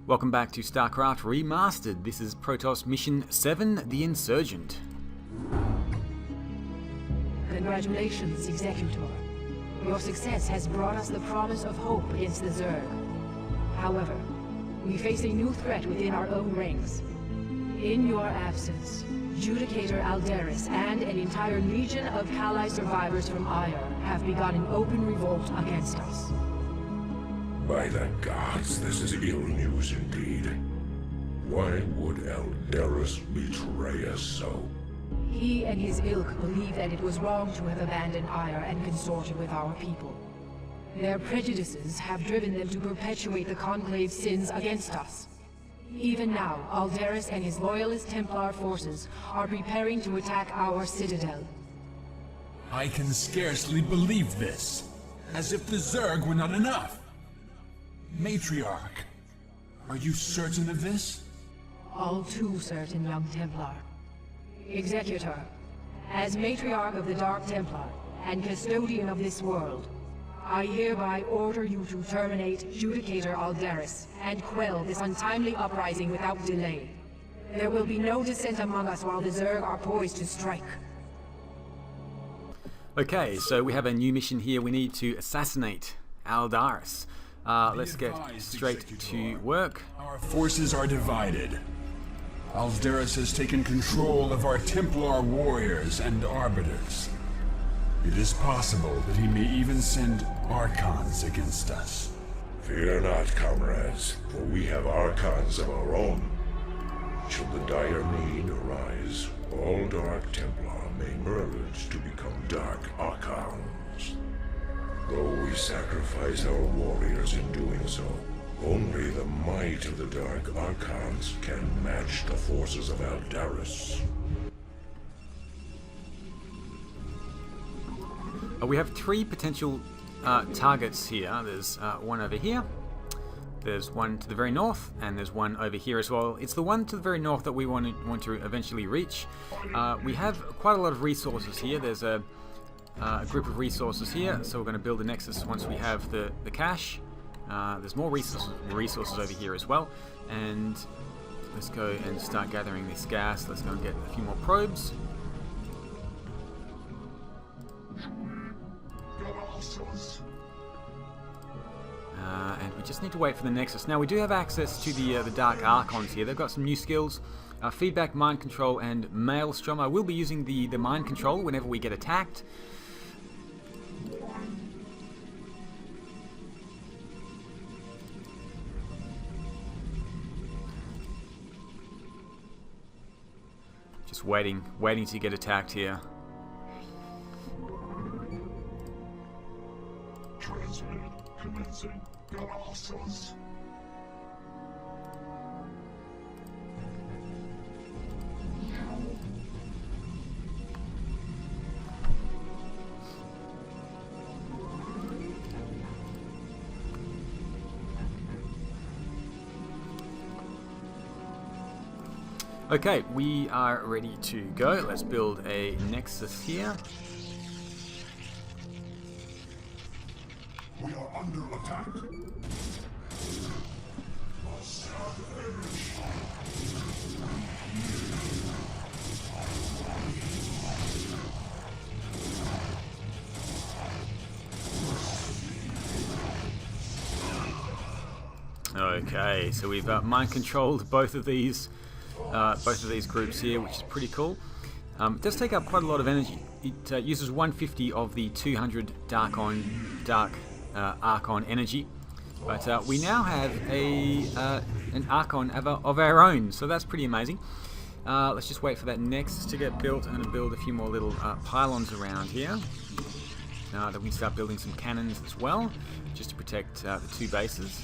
Welcome back to StarCraft Remastered. This is Protoss Mission 7, the Insurgent. Congratulations, Executor. Your success has brought us the promise of hope against the Zerg. However, we face a new threat within our own ranks. In your absence, Judicator Aldaris and an entire legion of Kali survivors from Aiur have begun an open revolt against us. By the gods, this is ill news indeed. Why would Aldaris betray us so? He and his ilk believe that it was wrong to have abandoned Aiur and consorted with our people. Their prejudices have driven them to perpetuate the Conclave's sins against us. Even now, Aldaris and his loyalist Templar forces are preparing to attack our citadel. I can scarcely believe this. As if the Zerg were not enough. Matriarch, are you certain of this? All too certain, young Templar. Executor, as Matriarch of the Dark Templar and Custodian of this world, I hereby order you to terminate Judicator Aldaris and quell this untimely uprising without delay. There will be no dissent among us while the Zerg are poised to strike. Okay, so we have a new mission here. We need to assassinate Aldaris. Let's get straight to work. Our forces are divided. Aldaris has taken control of our Templar warriors and arbiters. It is possible that he may even send Archons against us. Fear not, comrades, for we have Archons of our own. Should the dire need arise, all Dark Templar may merge to become Dark Archons. Though we sacrifice our warriors in doing so, only the might of the Dark Archons can match the forces of Aldaris. We have three potential targets here. There's one over here, there's one to the very north, and there's one over here as well. It's the one to the very north that we want to eventually reach. We have quite a lot of resources here. There's a group of resources here, so we're going to build a nexus once we have the cache. There's more resources over here as well, and let's go and start gathering this gas. Let's go and get a few more probes. And we just need to wait for the nexus. Now we do have access to the Dark Archons here. They've got some new skills. Feedback, Mind Control, and Maelstrom. I will be using the Mind Control whenever we get attacked. Just waiting to get attacked here. Transmit commencing Galactus. Okay, we are ready to go. Let's build a nexus here. We are under attack. Okay, so we've mind controlled both of these groups here, which is pretty cool. It does take up quite a lot of energy. It uses 150 of the 200 Dark Archon energy, but we now have an Archon of our own, so that's pretty amazing. Let's just wait for that nexus to get built. I'm going to build a few more little pylons around here. Then we can start building some cannons as well, just to protect the two bases.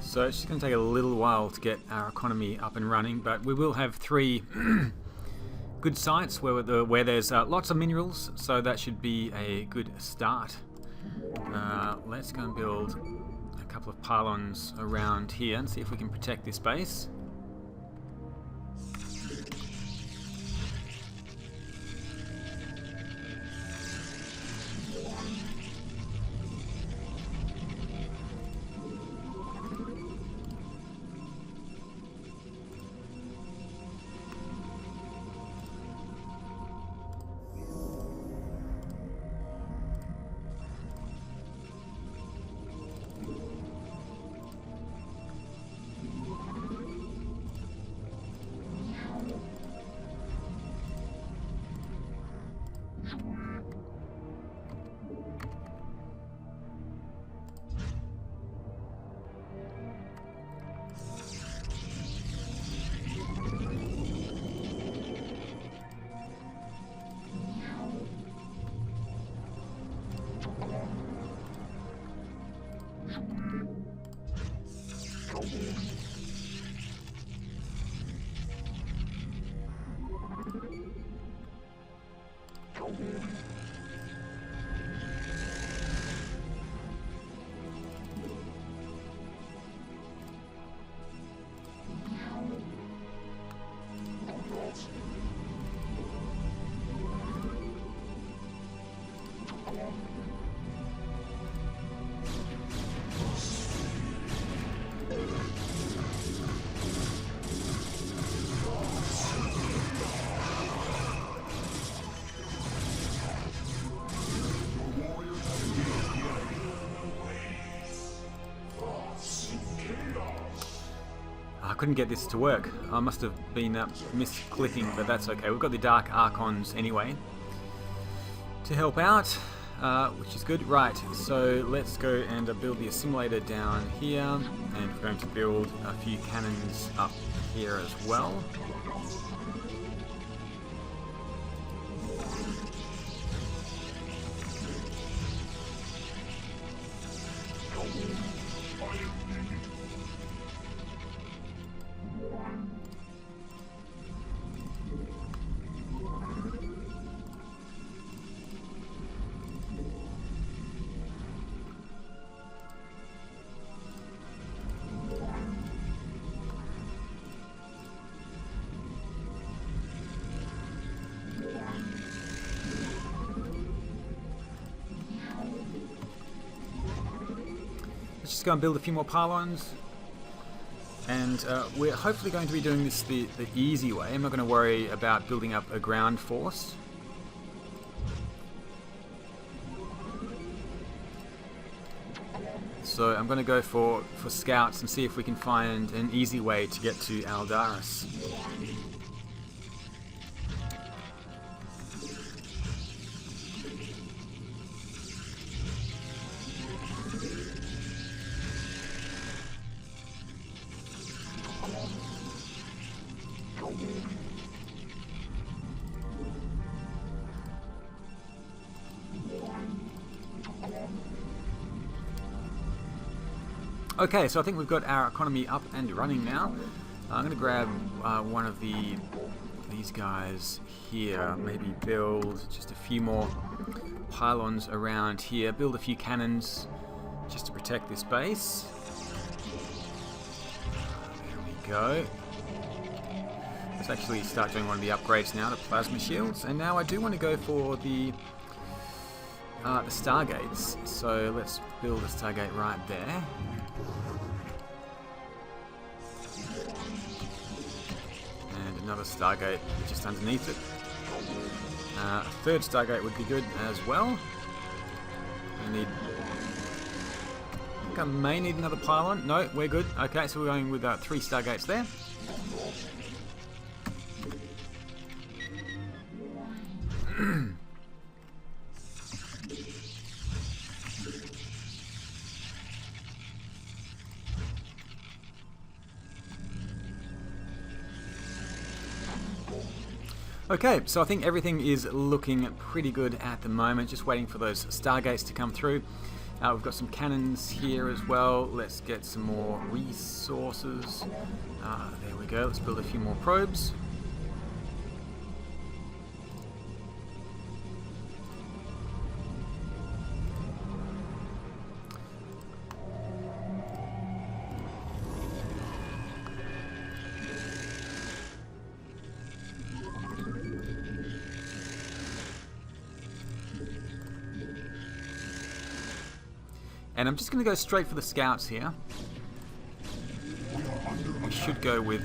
So it's just going to take a little while to get our economy up and running, but we will have 3 good sites where there's lots of minerals, so that should be a good start. Let's go and build a couple of pylons around here and see if we can protect this base. I couldn't get this to work. I must have been misclicking, but that's okay. We've got the Dark Archons anyway to help out, which is good. Right, so let's go and build the assimilator down here, and we're going to build a few cannons up here as well. Let's just go and build a few more pylons, and we're hopefully going to be doing this the easy way. I'm not going to worry about building up a ground force. So I'm going to go for scouts and see if we can find an easy way to get to Aldaris. Okay, so I think we've got our economy up and running now. I'm going to grab one of these guys here, maybe build just a few more pylons around here, build a few cannons just to protect this base. There we go. Let's actually start doing one of the upgrades now to plasma shields, and now I do want to go for the stargates, so let's build a stargate right there. And another stargate just underneath it. A third stargate would be good as well. I think I may need another pylon. No, we're good. Okay, so we're going with 3 stargates there. Okay, so I think everything is looking pretty good at the moment. Just waiting for those stargates to come through. We've got some cannons here as well. Let's get some more resources. There we go. Let's build a few more probes. And I'm just going to go straight for the scouts here. We should go with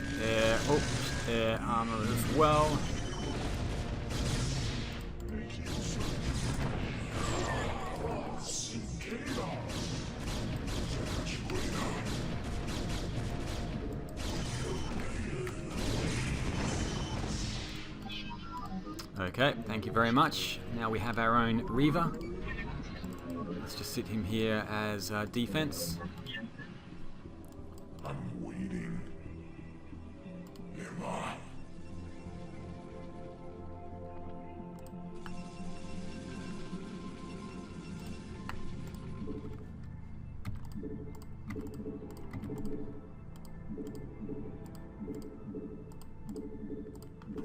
air armor as well. Okay, thank you very much. Now we have our own Reaver. Let's just sit him here as defense. I'm waiting. Am I?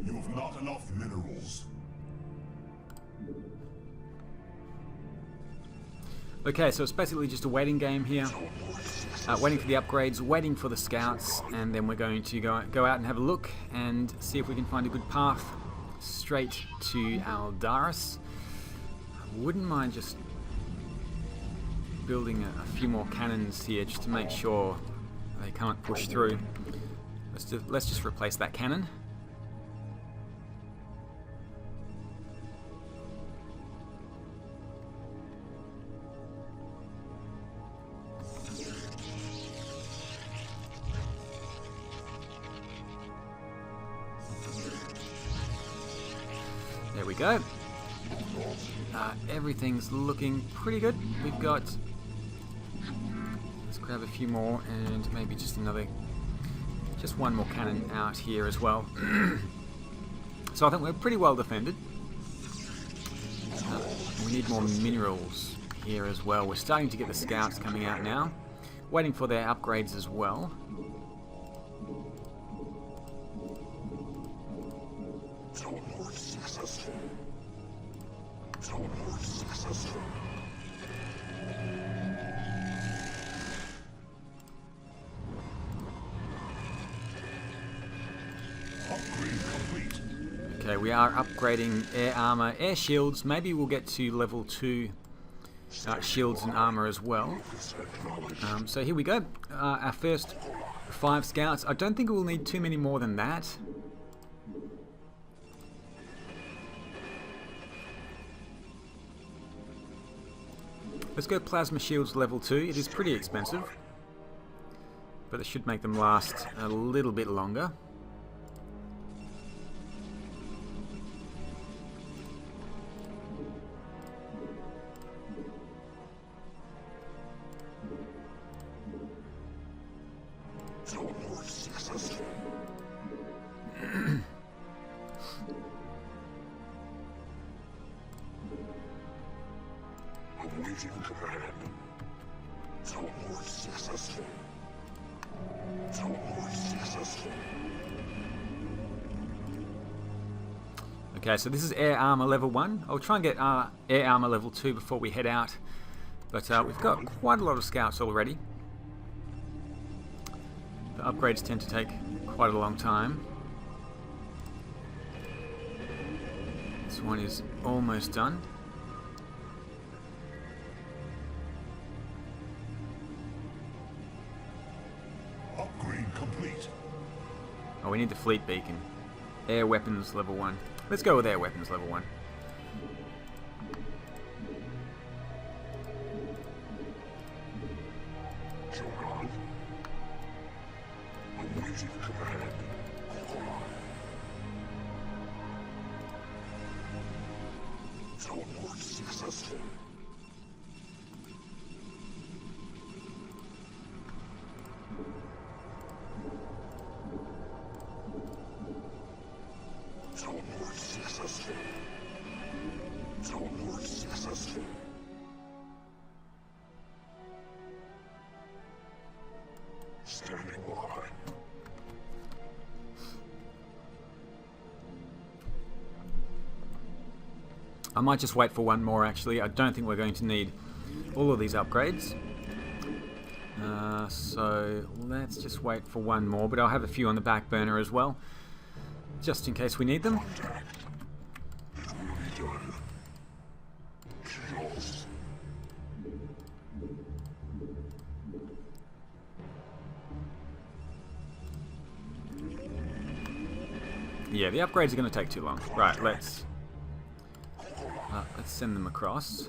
You have not enough minerals. Okay, so it's basically just a waiting game here. Waiting for the upgrades, waiting for the scouts, and then we're going to go out and have a look and see if we can find a good path straight to Aldaris. I wouldn't mind just building a few more cannons here just to make sure they can't push through. Let's just replace that cannon. There we go. Everything's looking pretty good. We've got... Let's grab a few more and maybe just one more cannon out here as well. So I think we're pretty well defended. We need more minerals here as well. We're starting to get the scouts coming out now. Waiting for their upgrades as well. Okay, we are upgrading air armor, air shields. Maybe we'll get to level 2 shields and armor as well. So here we go. Our first 5 scouts. I don't think we'll need too many more than that. Let's go plasma shields level 2. It is pretty expensive, but it should make them last a little bit longer. Okay, so this is air armor level 1. I'll try and get air armor level 2 before we head out. But we've got quite a lot of scouts already. The upgrades tend to take quite a long time. This one is almost done. Upgrade complete. Oh, we need the fleet beacon. Air weapons level 1. Let's go with air weapons level 1. Joran. Awaiting command. Teleport successful. Teleport successful. Standing by. I might just wait for one more actually. I don't think we're going to need all of these upgrades. So let's just wait for one more, but I'll have a few on the back burner as well, just in case we need them. Yeah, the upgrades are going to take too long. Right, let's send them across.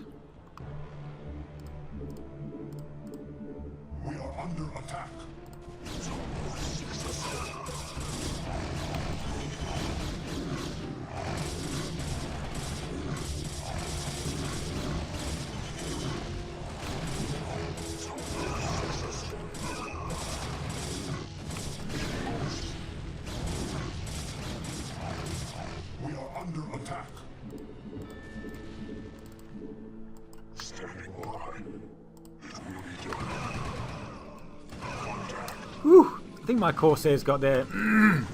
We are under attack. We are under attack. Standing by. Whew, I think my Corsair's got there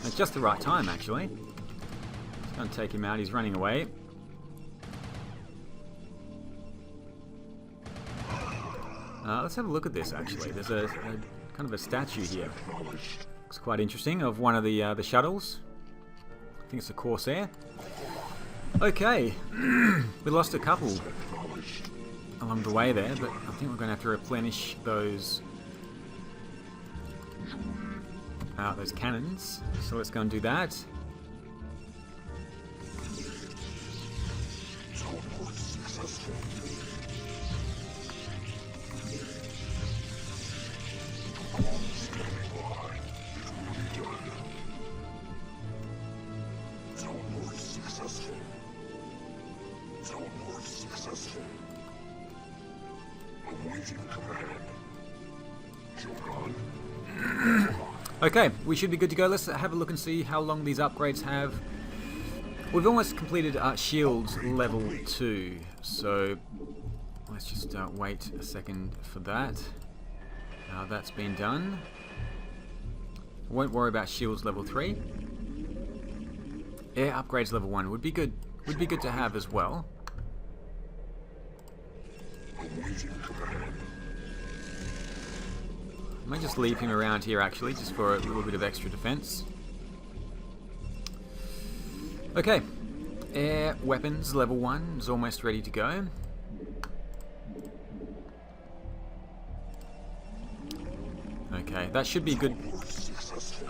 at just the right time actually. Just going to take him out, he's running away. Let's have a look at this actually. There's a kind of a statue here. Looks quite interesting, of one of the shuttles. I think it's a Corsair. Okay, we lost a couple along the way there, but I think we're going to have to replenish those cannons. So let's go and do that. Okay, we should be good to go. Let's have a look and see how long these upgrades have. We've almost completed shields level 2, so let's just wait a second for that. That's been done. Won't worry about shields level 3. Air upgrades level 1 would be good. Would be good to have as well. I might just leave him around here actually, just for a little bit of extra defense. Okay, air weapons level 1 is almost ready to go. Okay, that should be good.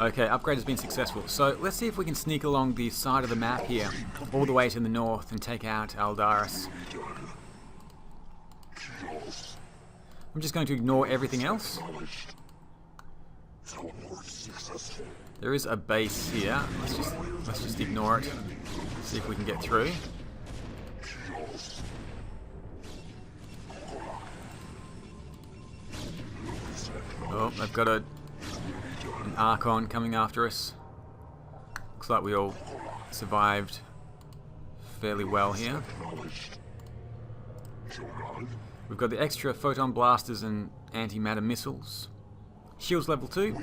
Okay, upgrade has been successful. So let's see if we can sneak along the side of the map here, all the way to the north, and take out Aldaris. I'm just going to ignore everything else. There is a base here. Let's just ignore it. See if we can get through. Oh, they've got an Archon coming after us. Looks like we all survived fairly well here. We've got the extra photon blasters and antimatter missiles. Shields level 2,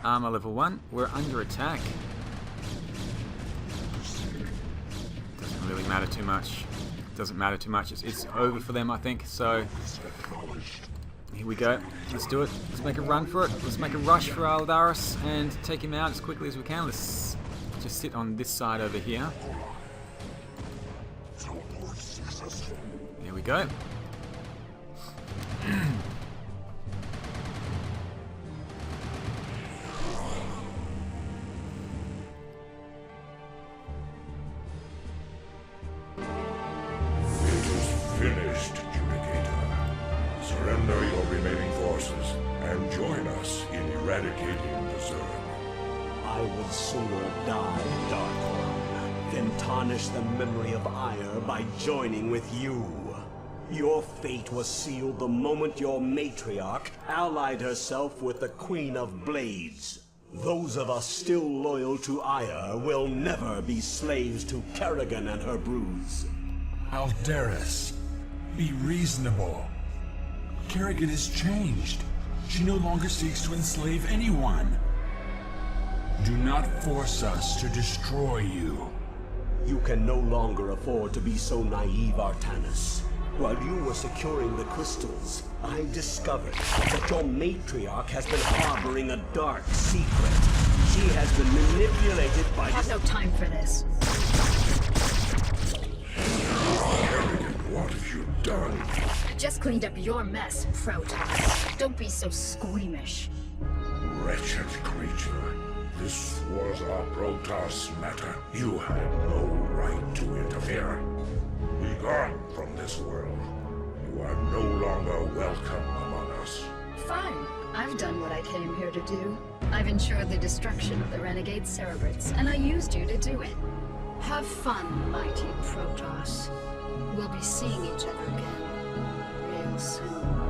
armor level 1. We're under attack. Doesn't really matter too much. Doesn't matter too much. It's over for them, I think. So here we go. Let's do it. Let's make a run for it. Let's make a rush for Aldaris and take him out as quickly as we can. Let's just sit on this side over here. There we go. Finished, Judicator. Surrender your remaining forces and join us in eradicating the Zerg. I would sooner die, Dark One, than tarnish the memory of Aiur by joining with you. Your fate was sealed the moment your matriarch allied herself with the Queen of Blades. Those of us still loyal to Aiur will never be slaves to Kerrigan and her broods. Aldaris, be reasonable. Kerrigan has changed. She no longer seeks to enslave anyone. Do not force us to destroy you. You can no longer afford to be so naive, Artanis. While you were securing the crystals, I discovered that your matriarch has been harboring a dark secret. She has been manipulated by... I have no time for this. Arrogant, what have you done? I just cleaned up your mess, Protoss. Don't be so squeamish. Wretched creature. This was a Protoss matter. You had no right to interfere. Be gone from this world. You are no longer welcome among us. Fine. I've done what I came here to do. I've ensured the destruction of the renegade Cerebrates, and I used you to do it. Have fun, mighty Protoss. We'll be seeing each other again real soon.